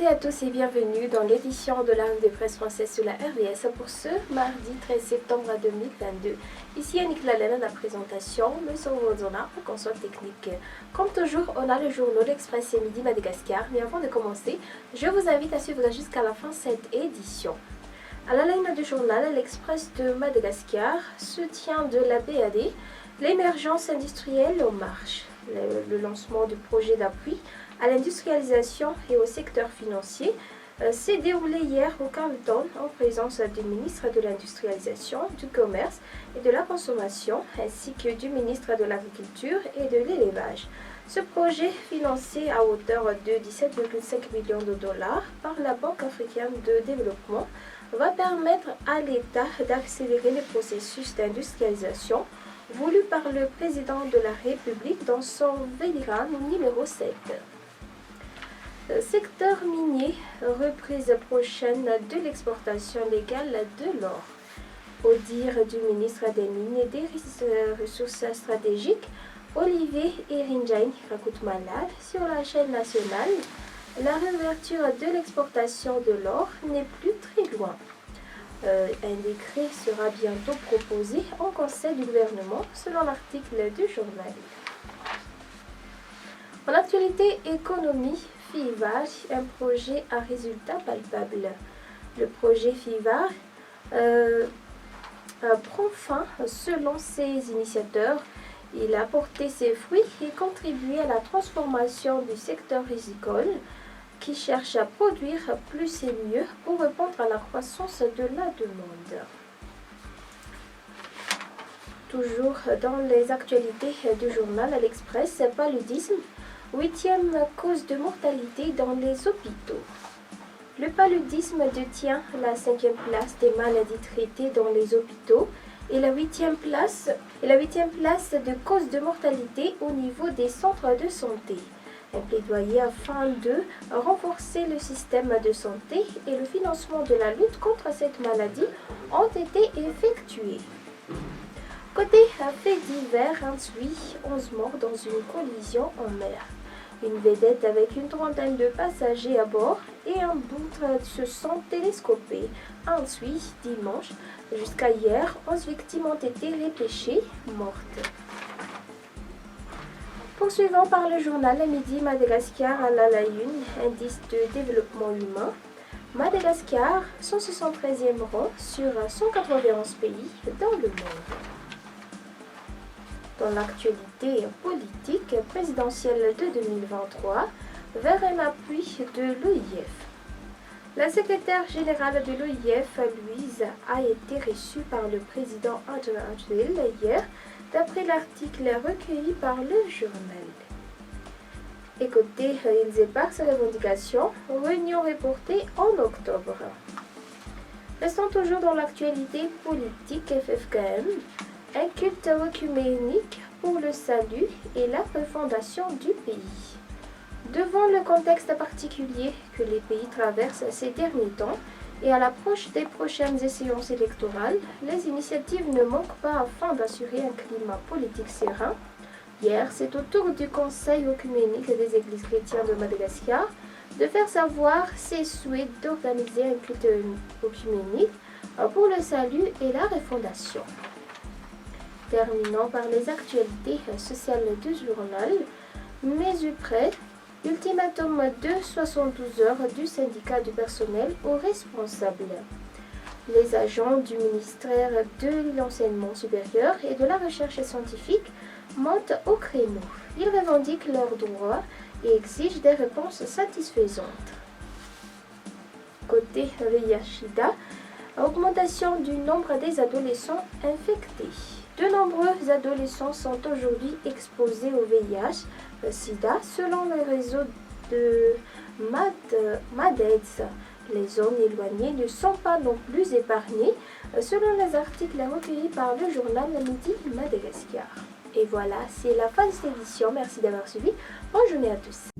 toutes et à tous et bienvenue dans l'édition de la revue de presse française sur la RDS pour ce mardi 13 septembre 2022. Ici Yannick Lalène à la présentation, M. Rodona en console technique. Comme toujours, on a le journal L'Express et Midi Madagascar, mais avant de commencer, je vous invite à suivre jusqu'à la fin cette édition. À la ligne du journal, l'Express de Madagascar, soutien de la BAD, l'émergence industrielle en marche, le lancement du projet d'appui à l'industrialisation et au secteur financier s'est déroulé hier au Carleton en présence du ministre de l'Industrialisation, du Commerce et de la Consommation ainsi que du ministre de l'Agriculture et de l'Élevage. Ce projet, financé à hauteur de 17,5 millions de dollars par la Banque africaine de développement, va permettre à l'État d'accélérer le processus d'industrialisation voulu par le président de la République dans son véliran numéro 7. Secteur minier, reprise prochaine de l'exportation légale de l'or. Au dire du ministre des Mines et des Ressources stratégiques, Olivier Erinjain Rakutmanal, sur la chaîne nationale, la réouverture de l'exportation de l'or n'est plus très loin. Un décret sera bientôt proposé en conseil du gouvernement, selon l'article du journal. En actualité économie, FIVAR, un projet à résultat palpable. Le projet FIVAR prend fin selon ses initiateurs. Il a porté ses fruits et contribué à la transformation du secteur rizicole qui cherche à produire plus et mieux pour répondre à la croissance de la demande. Toujours dans les actualités du journal à l'Express, paludisme, 8e cause de mortalité dans les hôpitaux. Le paludisme détient la 5e place des maladies traitées dans les hôpitaux et la 8e place de cause de mortalité au niveau des centres de santé. Un plaidoyer afin de renforcer le système de santé et le financement de la lutte contre cette maladie ont été effectués. Côté fait divers, instruit 11 morts dans une collision en mer. Une vedette avec une trentaine de passagers à bord et un bout se sont télescopés. Ensuite, dimanche, jusqu'à hier, 11 victimes ont été repêchées mortes. Poursuivant par le journal Midi Madagascar à la une, indice de développement humain. Madagascar, 173e rang sur 191 pays dans le monde. Dans l'actualité politique présidentielle de 2023, vers un appui de l'OIF. La secrétaire générale de l'OIF, Louise, a été reçue par le président Adjel hier, d'après l'article recueilli par le journal. Et côté Ilseparks revendications, réunion reportée en octobre. Restons toujours dans l'actualité politique FFKM. Un culte œcuménique pour le salut et la refondation du pays. Devant le contexte particulier que les pays traversent ces derniers temps et à l'approche des prochaines échéances électorales, les initiatives ne manquent pas afin d'assurer un climat politique serein. Hier, c'est au tour du Conseil œcuménique des Églises chrétiennes de Madagascar de faire savoir ses souhaits d'organiser un culte œcuménique pour le salut et la refondation. Terminant par les actualités sociales du journal, Mesuprès, ultimatum de 72 heures du syndicat du personnel aux responsables. Les agents du ministère de l'enseignement supérieur et de la recherche scientifique montent au créneau. Ils revendiquent leurs droits et exigent des réponses satisfaisantes. Côté VIH-Sida, augmentation du nombre des adolescents infectés. De nombreux adolescents sont aujourd'hui exposés au VIH-Sida selon le réseau de MADEDS. Les zones éloignées ne sont pas non plus épargnées selon les articles recueillis par le journal Midi Madagascar. Et voilà, c'est la fin de cette édition. Merci d'avoir suivi. Bonne journée à tous.